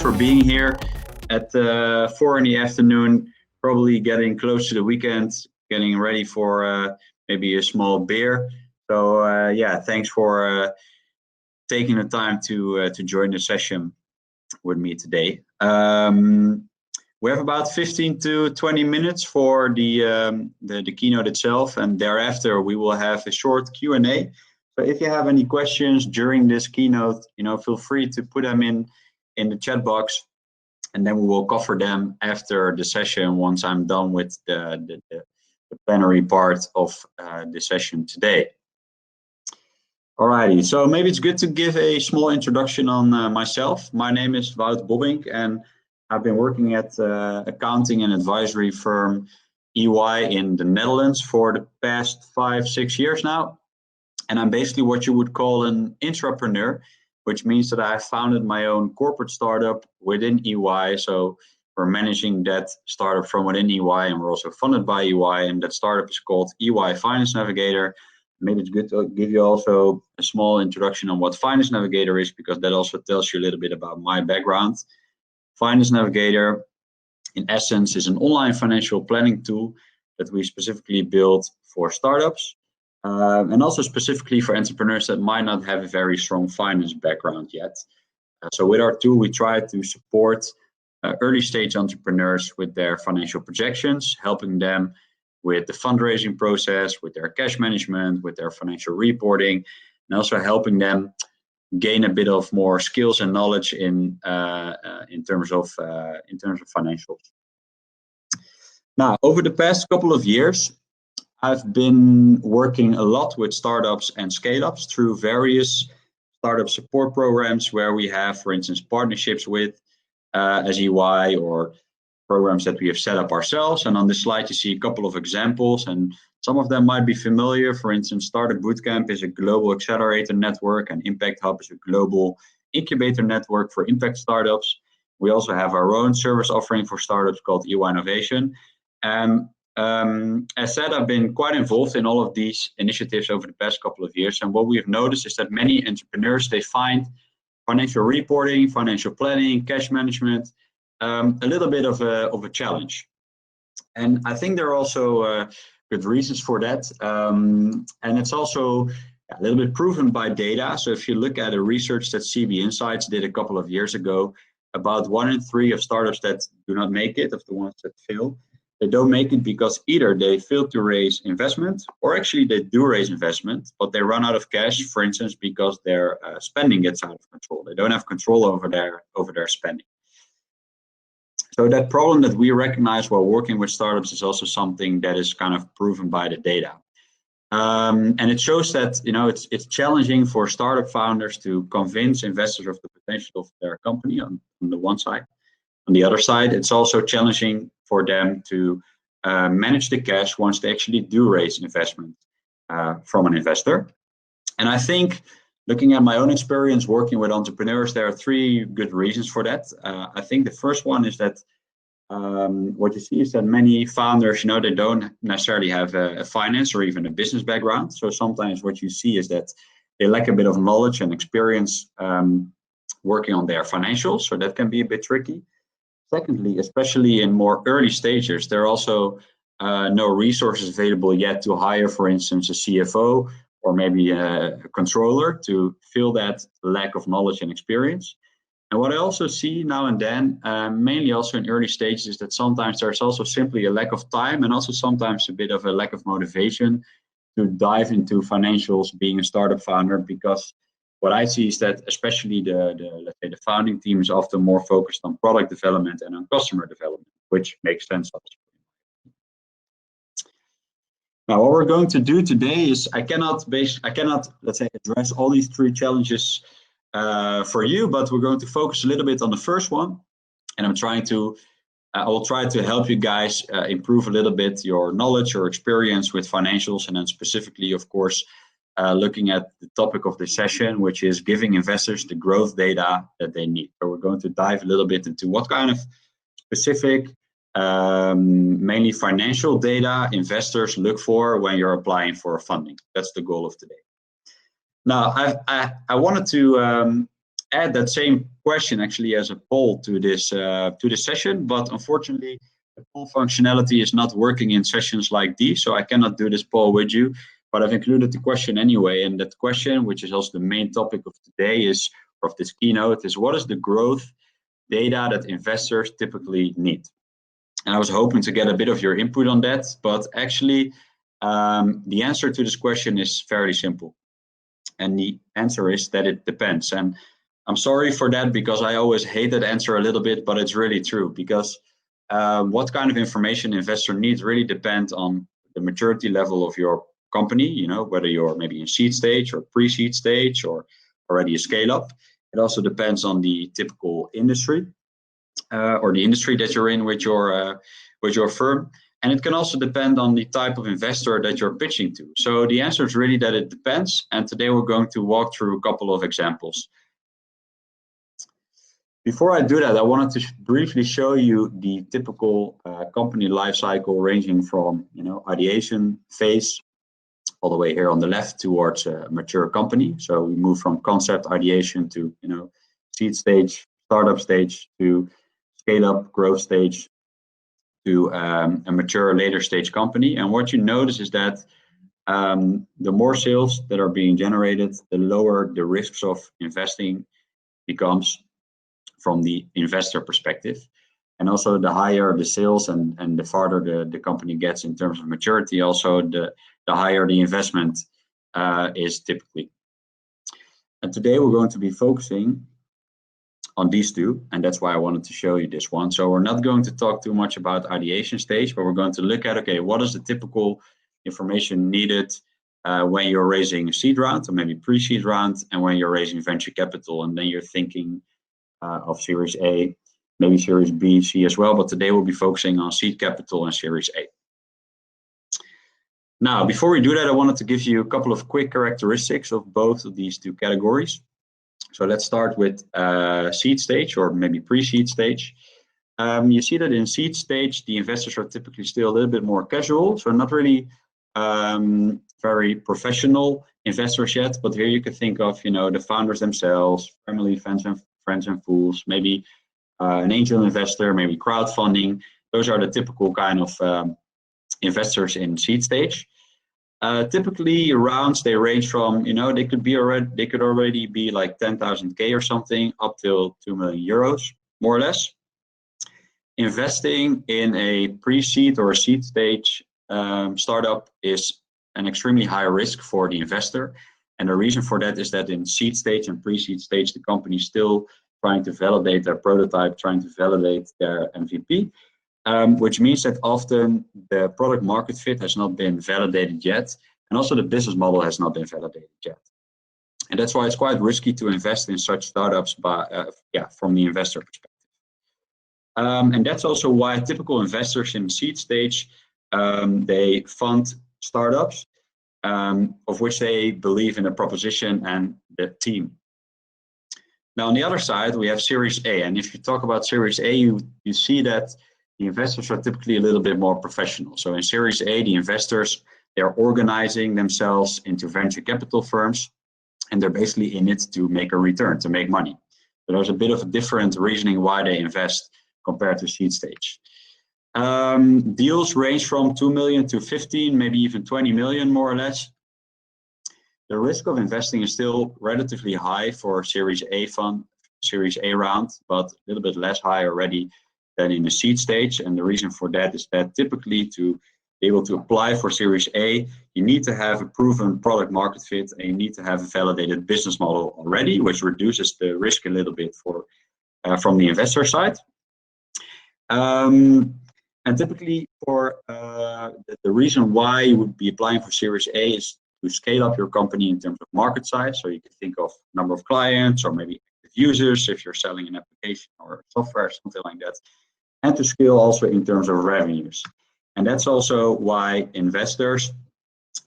for being here at 4 in the afternoon, probably getting close to the weekend, getting ready for maybe a small beer. So yeah, thanks for taking the time to join the session with me today. We have about 15 to 20 minutes for the keynote itself, and thereafter we will have a short Q&A. So if you have any questions during this keynote, feel free to put them in the chat box, and then we will cover them after the session once I'm done with the plenary part of the session today. Alrighty, so maybe it's good to give a small introduction on myself. My name is Wout Bobbink, and I've been working at accounting and advisory firm EY in the Netherlands for the past 5-6 years now. And I'm basically what you would call an intrapreneur, which means that I founded my own corporate startup within EY. So we're managing that startup from within EY, and we're also funded by EY. And that startup is called EY Finance Navigator. Maybe it's good to give you also a small introduction on what Finance Navigator is, because that also tells you a little bit about my background. Finance Navigator, in essence, is an online financial planning tool that we specifically built for startups. And also specifically for entrepreneurs that might not have a very strong finance background yet. So with our tool, we try to support early stage entrepreneurs with their financial projections, helping them with the fundraising process, with their cash management, with their financial reporting, and also helping them gain a bit of more skills and knowledge in terms of financials. Now, over the past couple of years, I've been working a lot with startups and scale-ups through various startup support programs where we have, for instance, partnerships with as EY, or programs that we have set up ourselves. And on this slide, you see a couple of examples, and some of them might be familiar. For instance, Startup Bootcamp is a global accelerator network, and Impact Hub is a global incubator network for impact startups. We also have our own service offering for startups called EY Innovation. As said, I've been quite involved in all of these initiatives over the past couple of years. And what we have noticed is that many entrepreneurs, they find financial reporting, financial planning, cash management, a little bit of a challenge. And I think there are also good reasons for that. And it's also a little bit proven by data. So if you look at a research that CB Insights did a couple of years ago, about 1 in 3 of startups that do not make it, of the ones that fail, they don't make it because either they fail to raise investment, or actually they do raise investment, but they run out of cash, for instance, because their spending gets out of control. They don't have control over their spending. So that problem that we recognize while working with startups is also something that is kind of proven by the data. And it shows that it's challenging for startup founders to convince investors of the potential of their company on the one side. On the other side, it's also challenging for them to manage the cash once they actually do raise investment from an investor. And I think, looking at my own experience working with entrepreneurs, there are 3 good reasons for that. I think the first one is that what you see is that many founders, they don't necessarily have a finance or even a business background. So sometimes what you see is that they lack a bit of knowledge and experience working on their financials. So that can be a bit tricky. Secondly, especially in more early stages, there are also no resources available yet to hire, for instance, a CFO or maybe a controller to fill that lack of knowledge and experience. And what I also see now and then, mainly also in early stages, is that sometimes there's also simply a lack of time, and also sometimes a bit of a lack of motivation to dive into financials being a startup founder, because what I see is that especially let's say the founding team is often more focused on product development and on customer development, which makes sense. Now, what we're going to do today is I cannot let's say address all these 3 challenges for you, but we're going to focus a little bit on the first one, and I will try to help you guys improve a little bit your knowledge or experience with financials, and then specifically, of course, looking at the topic of the session, which is giving investors the growth data that they need. So we're going to dive a little bit into what kind of specific, mainly financial data investors look for when you're applying for funding. That's the goal of today. Now, I wanted to add that same question actually as a poll to this session, but unfortunately the poll functionality is not working in sessions like these, so I cannot do this poll with you. But I've included the question anyway, and that question, which is also the main topic of today, of this keynote, is what is the growth data that investors typically need? And I was hoping to get a bit of your input on that, but actually the answer to this question is fairly simple. And the answer is that it depends. And I'm sorry for that, because I always hate that answer a little bit, but it's really true, because what kind of information investor needs really depends on the maturity level of your company, you know, whether you're maybe in seed stage or pre-seed stage or already a scale up. It also depends on the typical industry or the industry that you're in with your firm. And it can also depend on the type of investor that you're pitching to. So the answer is really that it depends. And today we're going to walk through a couple of examples. Before I do that, I wanted to briefly show you the typical company life cycle, ranging from, you know, ideation phase all the way here on the left towards a mature company. So we move from concept ideation to, you know, seed stage, startup stage, to scale up, growth stage, to a mature later stage company. And what you notice is that the more sales that are being generated, the lower the risks of investing becomes from the investor perspective. And also the higher the sales and the farther the company gets in terms of maturity, also the higher the investment is typically. And today we're going to be focusing on these two, and that's why I wanted to show you this one. So we're not going to talk too much about ideation stage, but we're going to look at, okay, what is the typical information needed when you're raising a seed round or maybe pre-seed round, and when you're raising venture capital, and then you're thinking of Series A, maybe Series B, C as well, but today we'll be focusing on seed capital and Series A. Now, before we do that, I wanted to give you a couple of quick characteristics of both of these two categories. So let's start with seed stage or maybe pre-seed stage. You see that in seed stage, the investors are typically still a little bit more casual, so not really very professional investors yet. But here you could think of, you know, the founders themselves, family, friends and fools, maybe an angel investor, maybe crowdfunding. Those are the typical kind of investors in seed stage. Typically rounds, they range from, you know, they could already be like 10,000 K or something up till 2 million euros, more or less. Investing in a pre-seed or a seed stage startup is an extremely high risk for the investor. And the reason for that is that in seed stage and pre-seed stage, the company is still trying to validate their prototype, trying to validate their MVP. Which means that often the product market fit has not been validated yet, and also the business model has not been validated yet. And that's why it's quite risky to invest in such startups from the investor perspective. And that's also why typical investors in seed stage, they fund startups of which they believe in the proposition and the team. Now, on the other side, we have Series A. And if you talk about Series A, you see that the investors are typically a little bit more professional. So in Series A, the investors, they're organizing themselves into venture capital firms, and they're basically in it to make a return, to make money. So there's a bit of a different reasoning why they invest compared to seed stage. Deals range from 2 million to 15, maybe even 20 million, more or less. The risk of investing is still relatively high for Series A fund, Series A round, but a little bit less high already than in the seed stage. And the reason for that is that typically to be able to apply for Series A, you need to have a proven product market fit, and you need to have a validated business model already, which reduces the risk a little bit from the investor side. And typically for the reason why you would be applying for Series A is to scale up your company in terms of market size. So you can think of number of clients or maybe active users if you're selling an application or software, something like that. And to scale also in terms of revenues. And that's also why investors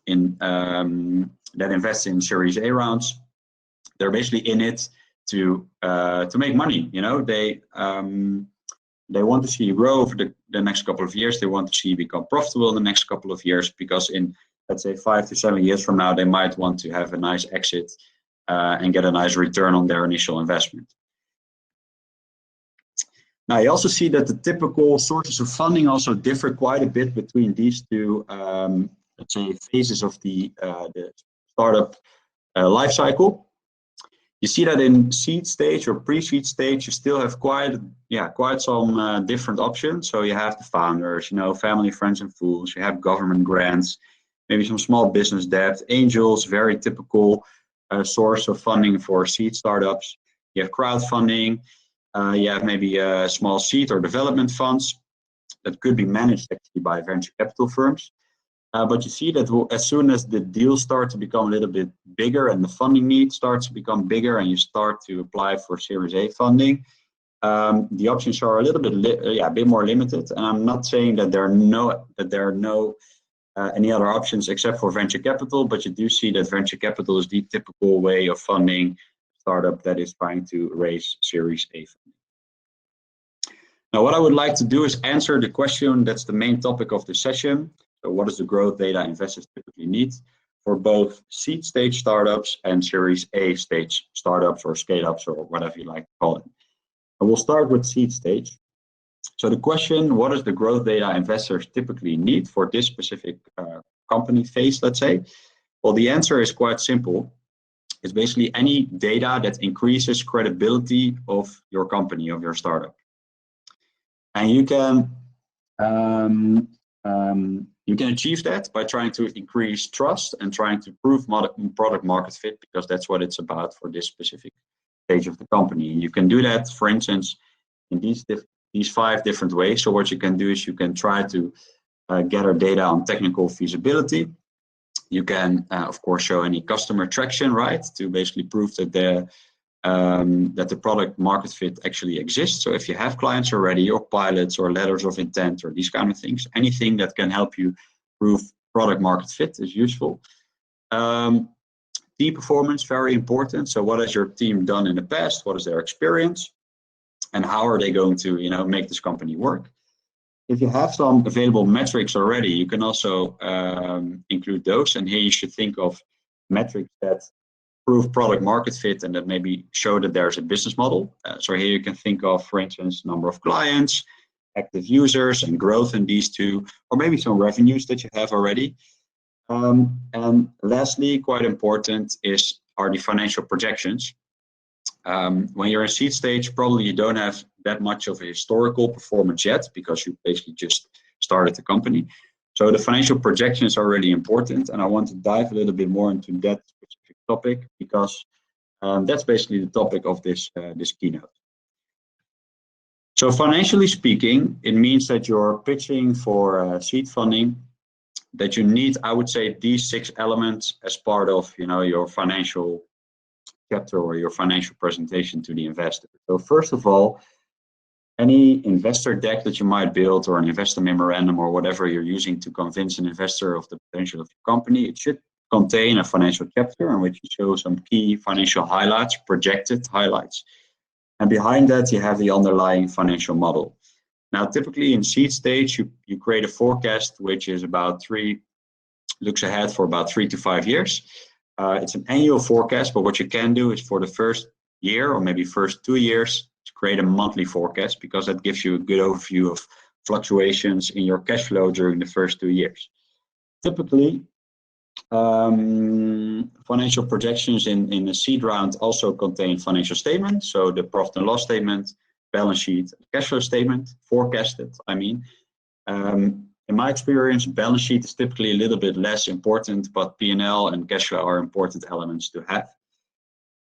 that invest in Series A rounds, they're basically in it to make money. You know, they want to see you grow over the next couple of years. They want to see you become profitable in the next couple of years, because in, let's say, 5 to 7 years from now, they might want to have a nice exit and get a nice return on their initial investment. Now, you also see that the typical sources of funding also differ quite a bit between these two, let's say, phases of the startup life cycle. You see that in seed stage or pre-seed stage, you still have quite some different options. So you have the founders, family, friends, and fools. You have government grants, maybe some small business debt, angels, very typical source of funding for seed startups. You have crowdfunding. You have maybe small seed or development funds that could be managed actually by venture capital firms. But you see that as soon as the deals start to become a little bit bigger and the funding need starts to become bigger and you start to apply for Series A funding, the options are a little bit, a bit more limited. And I'm not saying that there are no any other options except for venture capital, but you do see that venture capital is the typical way of funding startup that is trying to raise Series A funding. Now, what I would like to do is answer the question that's the main topic of the session. So what is the growth data investors typically need for both seed stage startups and Series A stage startups or scale-ups or whatever you like to call it? And we'll start with seed stage. So the question, what is the growth data investors typically need for this specific company phase, let's say? Well, the answer is quite simple. It's basically any data that increases credibility of your company, of your startup. And you can achieve that by trying to increase trust and trying to prove product market fit, because that's what it's about for this specific stage of the company. And you can do that, for instance, in these 5 different ways. So what you can do is you can try to gather data on technical feasibility. You can, of course, show any customer traction, right, to basically prove that the product market fit actually exists. So if you have clients already, or pilots, or letters of intent, or these kind of things, anything that can help you prove product market fit is useful. Team performance, very important. So what has your team done in the past? What is their experience? And how are they going to, make this company work? If you have some available metrics already, you can also include those. And here you should think of metrics that prove product market fit and that maybe show that there's a business model. So here you can think of, for instance, number of clients, active users, and growth in these two, or maybe some revenues that you have already. And lastly, quite important are the financial projections. When you're in seed stage, probably you don't have that much of a historical performance yet because you basically just started the company. So the financial projections are really important, and I want to dive a little bit more into that specific topic because that's basically the topic of this keynote. So financially speaking, it means that you're pitching for seed funding, that you need, I would say, these 6 elements as part of your financial chapter or your financial presentation to the investor. So first of all, any investor deck that you might build or an investor memorandum or whatever you're using to convince an investor of the potential of your company, it should contain a financial chapter in which you show some key financial highlights, projected highlights. And behind that, you have the underlying financial model. Now, typically in seed stage, you create a forecast which is looks ahead for about 3 to 5 years. It's an annual forecast, but what you can do is for the first year or maybe first 2 years to create a monthly forecast, because that gives you a good overview of fluctuations in your cash flow during the first 2 years. Typically, financial projections in the seed round also contain financial statements, so the profit and loss statement, balance sheet, cash flow statement, forecasted, in my experience, balance sheet is typically a little bit less important, but P&L and cash flow are important elements to have.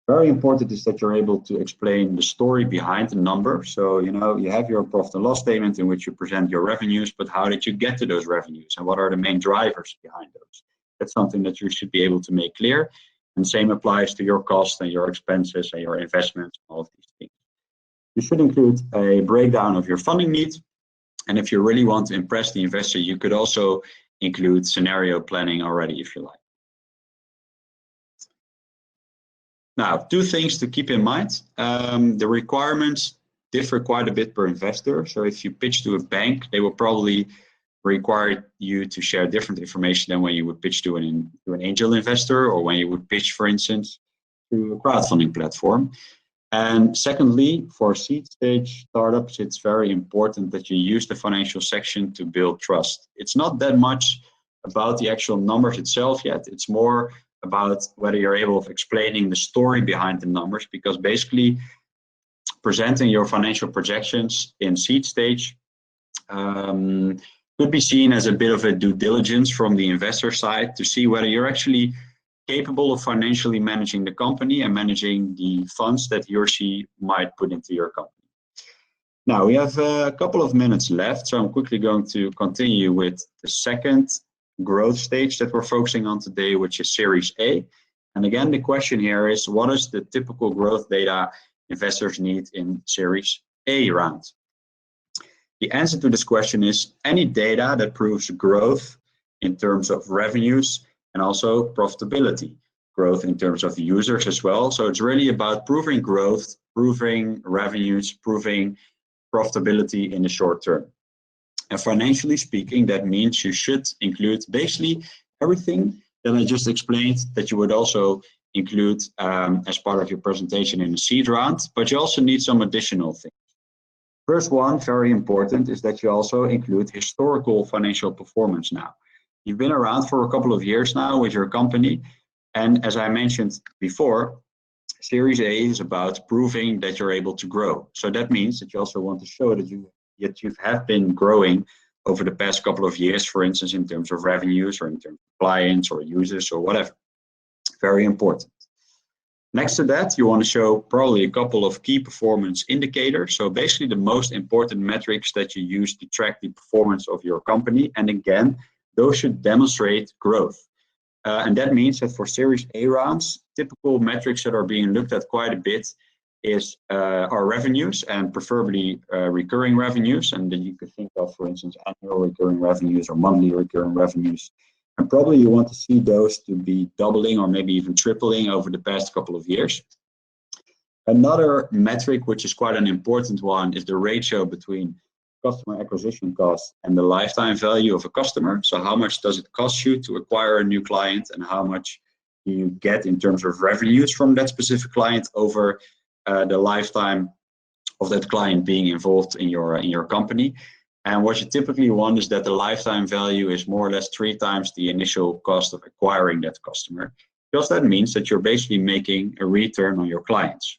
Very important is that you're able to explain the story behind the number. So, you have your profit and loss statement in which you present your revenues, but how did you get to those revenues and what are the main drivers behind those? That's something that you should be able to make clear. And same applies to your costs and your expenses and your investments, all of these things. You should include a breakdown of your funding needs. And if you really want to impress the investor, you could also include scenario planning already, if you like. Now, 2 things to keep in mind. The requirements differ quite a bit per investor. So if you pitch to a bank, they will probably require you to share different information than when you would pitch to an angel investor, or when you would pitch, for instance, through a crowdfunding platform. And secondly, for seed stage startups, it's very important that you use the financial section to build trust. It's not that much about the actual numbers itself yet. It's more about whether you're able of explaining the story behind the numbers, because basically presenting your financial projections in seed stage could be seen as a bit of a due diligence from the investor side to see whether you're actually capable of financially managing the company and managing the funds that he or she might put into your company. Now, we have a couple of minutes left, so I'm quickly going to continue with the second growth stage that we're focusing on today, which is Series A. And again, the question here is, what is the typical growth data investors need in Series A round? The answer to this question is any data that proves growth in terms of revenues and also profitability, growth in terms of users as well. So it's really about proving growth, proving revenues, proving profitability in the short term. And financially speaking, that means you should include basically everything that I just explained that you would also include as part of your presentation in the seed round, but you also need some additional things. First one, very important, is that you also include historical financial performance now. You've been around for a couple of years now with your company. And as I mentioned before, Series A is about proving that you're able to grow. So that means that you also want to show that you have been growing over the past couple of years, for instance, in terms of revenues or in terms of clients or users or whatever. Very important. Next to that, you want to show probably a couple of key performance indicators. So basically the most important metrics that you use to track the performance of your company. And again, those should demonstrate growth. And that means that for Series A rounds, typical metrics that are being looked at quite a bit is our revenues, and preferably recurring revenues. And then you could think of, for instance, annual recurring revenues or monthly recurring revenues. And probably you want to see those to be doubling or maybe even tripling over the past couple of years. Another metric, which is quite an important one, is the ratio between customer acquisition cost and the lifetime value of a customer. So how much does it cost you to acquire a new client, and how much do you get in terms of revenues from that specific client over the lifetime of that client being involved in your company. And what you typically want is that the lifetime value is more or less 3 times the initial cost of acquiring that customer, because that means that you're basically making a return on your clients.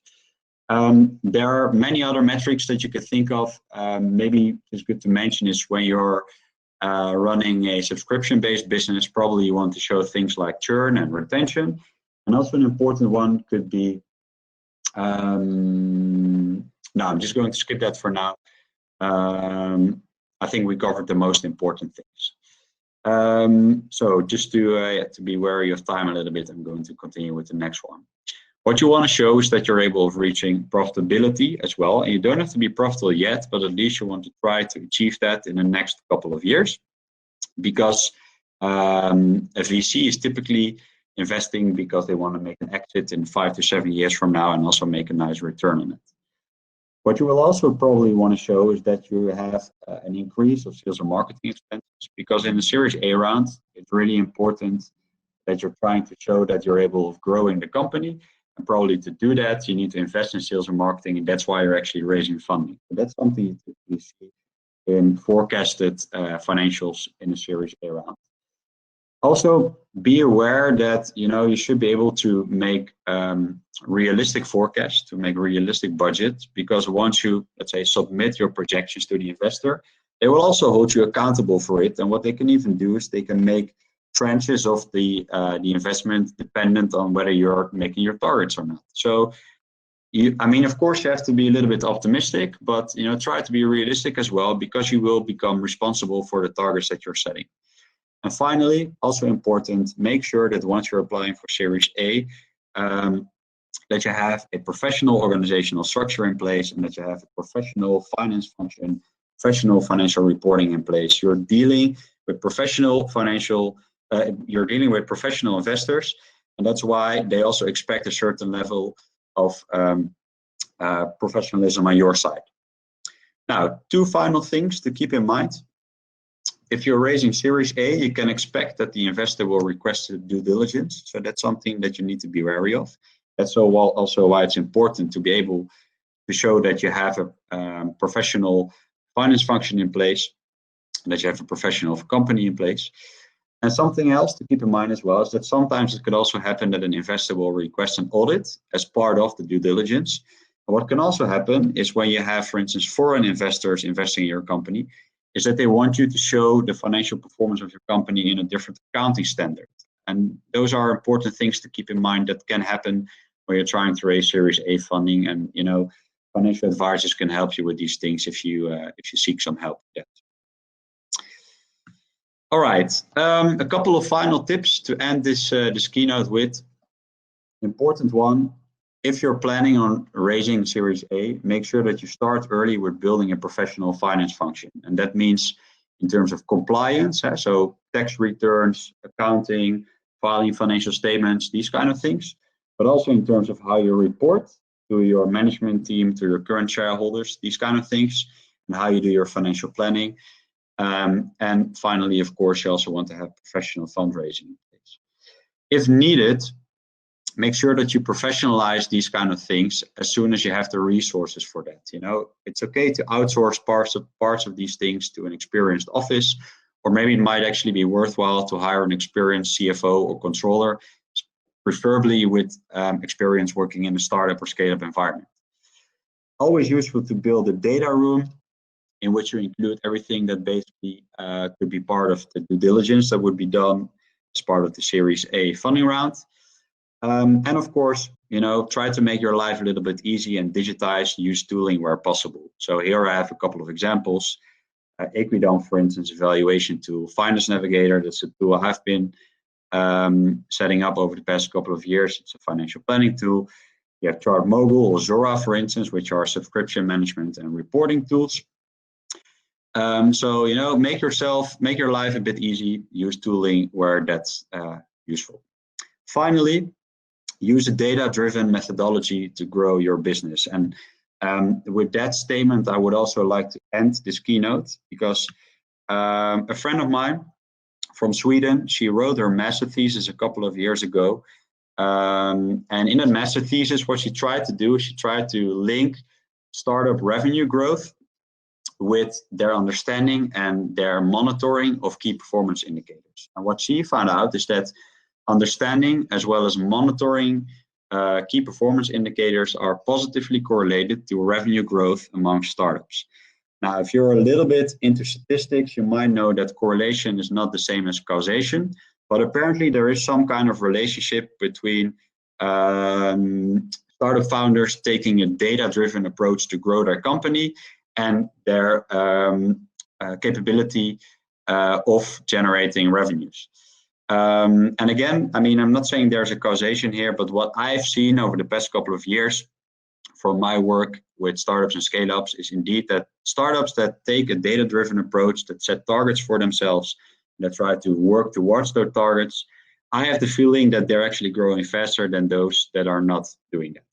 There are many other metrics that you could think of. Maybe it's good to mention is when you're running a subscription-based business, probably you want to show things like churn and retention. And also an important one could be, no, I'm just going to skip that for now. I think we covered the most important things. So just to be wary of time a little bit, I'm going to continue with the next one. What you want to show is that you're able of reaching profitability as well. And you don't have to be profitable yet, but at least you want to try to achieve that in the next couple of years. Because a VC is typically investing because they want to make an exit in 5 to 7 years from now and also make a nice return on it. What you will also probably want to show is that you have an increase of sales and marketing expenses, because in the Series A round, it's really important that you're trying to show that you're able of growing the company. And probably to do that, you need to invest in sales and marketing, and that's why you're actually raising funding. So that's something you typically see in forecasted financials in a Series A round. Also, be aware that you should be able to make realistic forecasts, to make realistic budgets, because once you, let's say, submit your projections to the investor, they will also hold you accountable for it. And what they can even do is they can make tranches of the investment dependent on whether you're making your targets or not. So, of course, you have to be a little bit optimistic, but try to be realistic as well, because you will become responsible for the targets that you're setting. And finally, also important, make sure that once you're applying for Series A, that you have a professional organizational structure in place, and that you have a professional finance function, professional financial reporting in place. You're dealing with professional investors, and that's why they also expect a certain level of professionalism on your side. Now, 2 final things to keep in mind. If you're raising Series A, you can expect that the investor will request a due diligence. So that's something that you need to be wary of. That's also why it's important to be able to show that you have a professional finance function in place, that you have a professional company in place. And something else to keep in mind as well is that sometimes it could also happen that an investor will request an audit as part of the due diligence. And what can also happen is when you have, for instance, foreign investors investing in your company, is that they want you to show the financial performance of your company in a different accounting standard. And those are important things to keep in mind that can happen when you're trying to raise Series A funding. And financial advisors can help you with these things if you seek some help with that. All right, a couple of final tips to end this keynote with. Important one, if you're planning on raising Series A, make sure that you start early with building a professional finance function. And that means in terms of compliance, so tax returns, accounting, filing financial statements, these kind of things, but also in terms of how you report to your management team, to your current shareholders, these kind of things, and how you do your financial planning. And finally, of course, you also want to have professional fundraising in place. If needed, make sure that you professionalize these kind of things as soon as you have the resources for that. It's okay to outsource parts of these things to an experienced office, or maybe it might actually be worthwhile to hire an experienced CFO or controller, preferably with experience working in a startup or scale-up environment. Always useful to build a data room in which you include everything that basically could be part of the due diligence that would be done as part of the Series A funding round. And of course, try to make your life a little bit easy and digitize, use tooling where possible. So here I have a couple of examples. Equidom, for instance, evaluation tool, Finance Navigator, that's a tool I've been setting up over the past couple of years. It's a financial planning tool. You have ChartMogul or Zora, for instance, which are subscription management and reporting tools. So, make your life a bit easy, use tooling where that's useful. Finally, use a data-driven methodology to grow your business. And with that statement, I would also like to end this keynote because a friend of mine from Sweden, she wrote her master thesis a couple of years ago. And in that master thesis, what she tried to do is she tried to link startup revenue growth with their understanding and their monitoring of key performance indicators. And what she found out is that understanding as well as monitoring key performance indicators are positively correlated to revenue growth among startups. Now, if you're a little bit into statistics, you might know that correlation is not the same as causation, but apparently there is some kind of relationship between startup founders taking a data-driven approach to grow their company and their capability of generating revenues. And again, I'm not saying there's a causation here, but what I've seen over the past couple of years from my work with startups and scale-ups is indeed that startups that take a data-driven approach, that set targets for themselves, that try to work towards their targets, I have the feeling that they're actually growing faster than those that are not doing that.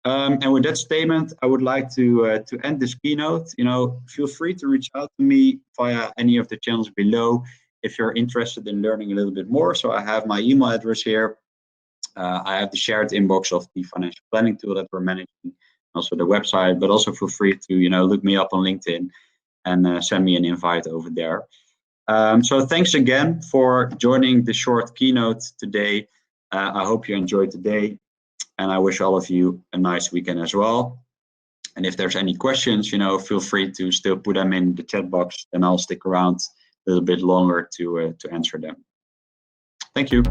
And with that statement, I would like to end this keynote. Feel free to reach out to me via any of the channels below if you're interested in learning a little bit more. So I have my email address here. I have the shared inbox of the financial planning tool that we're managing, also the website, but also feel free to look me up on LinkedIn and send me an invite over there. So thanks again for joining the short keynote today. I hope you enjoyed today. And I wish all of you a nice weekend as well. And if there's any questions, feel free to still put them in the chat box, and I'll stick around a little bit longer to answer them. Thank you.